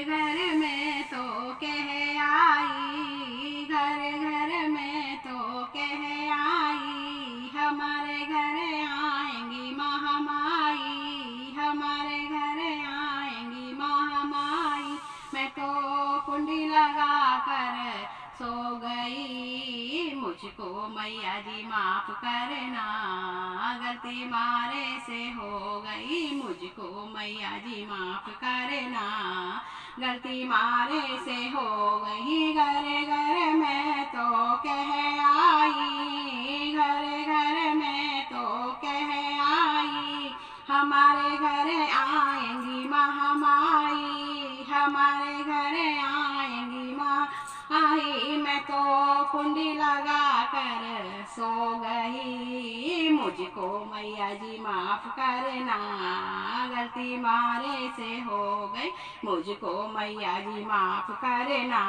घर में तो कह आई, घर घर में तो कह आई, हमारे घर आएंगी महामाई, हमारे घर आएंगी महामाई। मैं तो कुंडी लगा कर सो गई, मुझको मैया जी माफ करना, गलती मारे से हो गई, मुझको मैया जी माफ करना, गलती मारे से हो गई। घर घर में तो कह आई, घर घर में तो कह आई, हमारे घर आएंगी महामाई, हमारे घर आएंगी महामाई। मैं तो कुंडी लगा कर सो गई, मुझको मैया जी माफ करना, गलती मारे से हो गई, मुझको मैया जी माफ करना,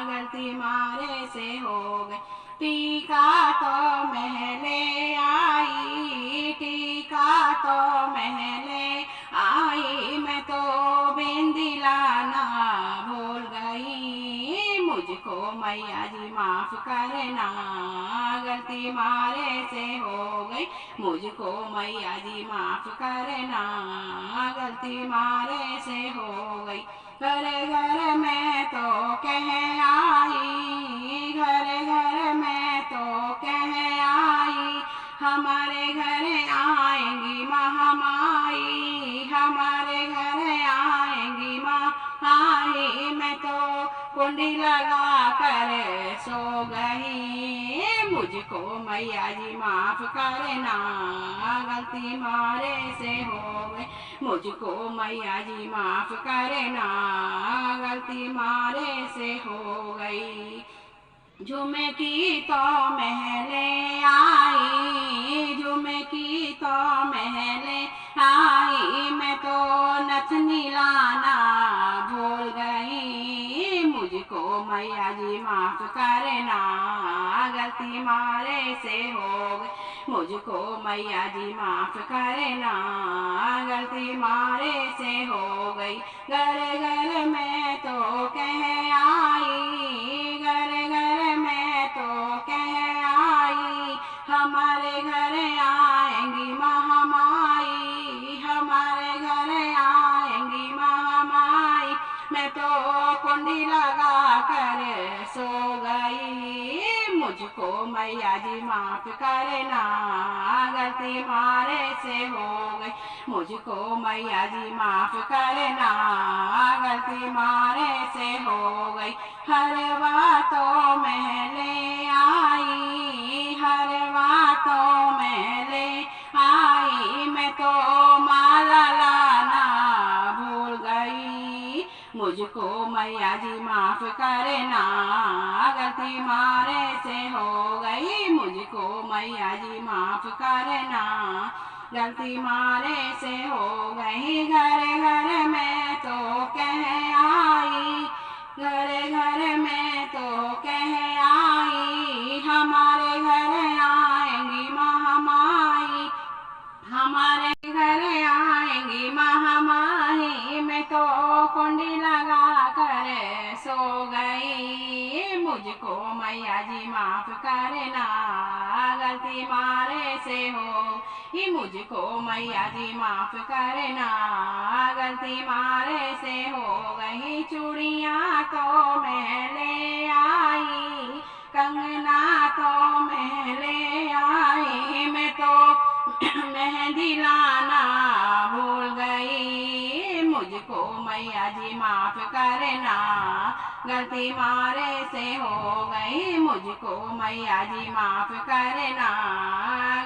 गलती मारे से हो गई। टीका तो महले आई, टीका तो महले आई, मैं तो बिंदी लाना भूल गई, मुझको मैया जी माफ करना, गलती मारे से हो गई, मुझको मैया जी माफ करना, गलती मारे से हो गई। घर घर में तो कह आई, घर घर में तो कह आई, हमारे घर आएंगी महामाई, हमारे घर आएंगी महामाई। मैं तो कुंडी लगा कर सो गई, मुझको मैया जी माफ करना, गलती मारे से हो गई, मुझको मैया जी माफ करना, गलती मारे से हो गई। झूमे की तो महले आई, झूमे की तो महले आई, मैं तो नथनी लाना भूल गई, मुझको मैया जी माफ करना, गलती मारे से हो गई, मुझको मैया जी माफ करना, गलती मारे से हो गई। घर घर में तो कह आई, घर घर में तो कह आई, हमारे घर आएंगी महामाई, हमारे घर आएंगी महामाई। मैं तो कुंडी लगा कर सो गई, मुझको मैया जी माफ करना, गलती मारे से हो गई, मुझको मैया जी माफ करना, गलती मारे से हो गई। हर बातों में ले आई, हर बातों में ले आई, मैं तो माला लाना भूल गई, मुझको मैया जी माफ करना, गलती मारे से हो गई, मुझको मैया जी माफ करना, गलती मारे से हो गई। घर घर में तो कह आई, घर घर में तो कह आई, हमारे घर आएंगी महामाई, हमारे घर आएंगी महामाई। मैं तो कुंडी लगा कर सो गई, मुझको मैया जी माफ करना, गलती मारे से हो ही, मुझको मैया जी माफ करना, गलती मारे से हो गई। चूड़ियाँ तो मैं ले आई, कंगना तो मैं ले आई, मैं तो मेहंदी लाना भूल गई, मुझको मैया जी माफ करना, गलती मारे से हो गई, मुझको मैया जी माफ करना,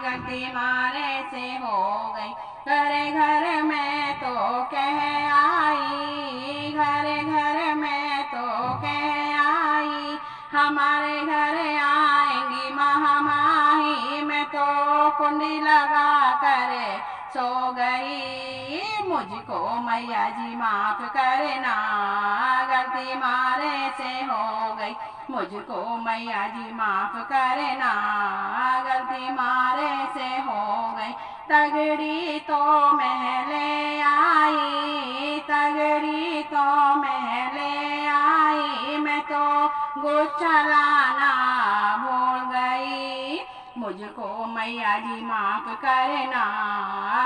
गलती मारे से हो गई। घर घर में तो कह आई, घर घर में तो कह आई, हमारे घर आएंगी महामाई। मैं तो कुंडी लगा कर सो गई, मुझको मैया जी माफ करना, गलती मारे से हो गई, मुझको मैया जी माफ करना, गलती मारे से हो गई। तगड़ी तो महले आई, तगड़ी तो महले मुझको मैया जी माफ करना,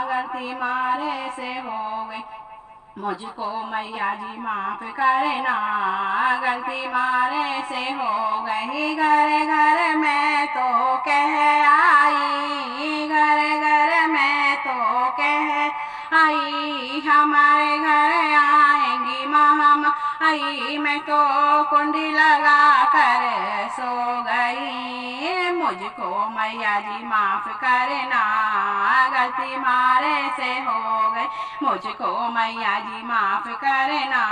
गलती मारे से हो गई। मुझको मैया जी माफ करना, गलती मारे से हो गई। घर घर में तो कह आई, घर घर में तो कह आई, हमारे घर आएंगी महामाई। मैं तो कुंडी लगा कर सो गई। मुझको मैया जी माफ करना, गलती मारे से हो गई। मुझको मैया जी माफ करना,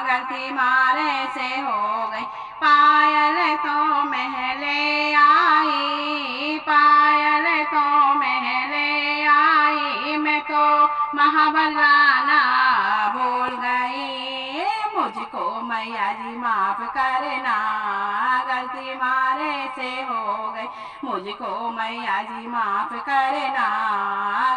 गलती मारे से हो गई। पायल तो महले आई, पायल तो महले आई, मैं तो महाबलाना भूल गई। मुझको मैया जी माफ करना, गलती मारे से हो गई। मुझको मैया जी माफ करना,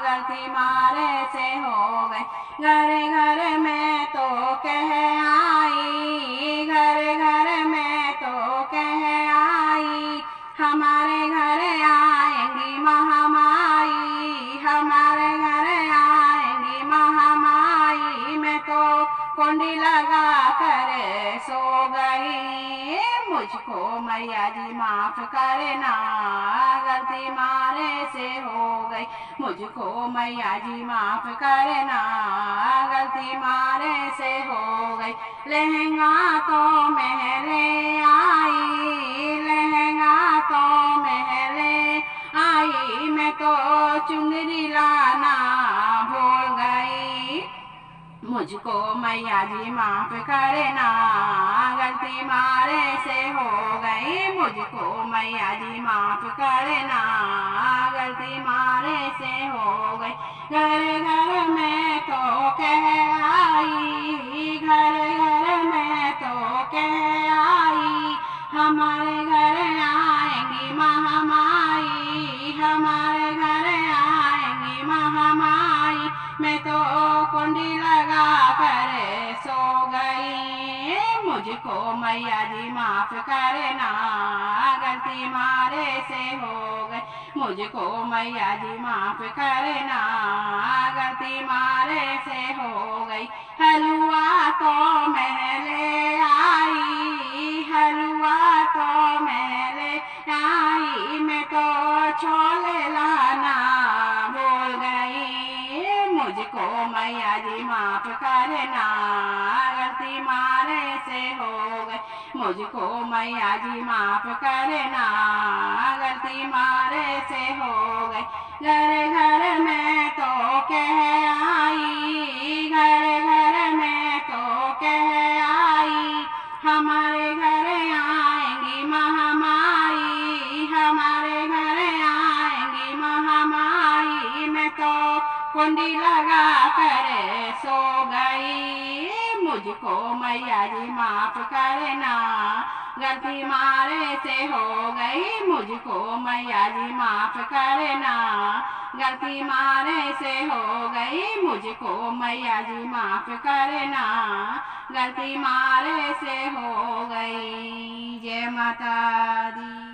गलती मारे से हो गई। घर घर में तो कह आई, घर घर में तो कह आई, हमारे घर आएंगी महामाई, हमारे घर आएंगी महामाई। मैं तो कुंडी लगा कर सो गई। मुझको मैया जी माफ करना, गलती मारे से हो गई। मुझको मैया जी माफ करना, गलती मारे से हो गई। लहंगा तो महले आई, लहंगा तो महले आई, मैं तो चुनरी लाना भूल गई। मुझको मैया जी माफ करना, गलती मारे से हो गई। मुझको मैया जी माफ करना, गलती मारे से हो गई। घर घर में तो कह आई, घर घर में तो कह आई, हमारे घर आएंगी महामाई, हमारे घर आएंगी महामाई। मैं तो कुंडी लगा कर सो गई। मुझको मैया जी माफ करना, गलती मारे से हो गई। मुझको मैया जी माफ करना, गलती मारे से हो गई। हलवा तो महले आई, हलवा तो महले आई, मैं तो छोले लाना भूल गई। मुझको मैया जी माफ करना, गलती मारे से हो गई। मुझको मैया जी माफ करना, गलती मारे से हो गई। घर घर में तो कह आई, घर घर में तो कह आई, हमारे घर आएंगी महामाई, हमारे घर आएंगी महामाई। मैं तो कुंडी लगा कर सो गई। मुझको मैया जी माफ करना, गलती मारे से हो गई। मुझको मैया जी माफ करना, गलती मारे से हो गई। मुझको मैया जी माफ करना, गलती मारे से हो गई। जय माता दी।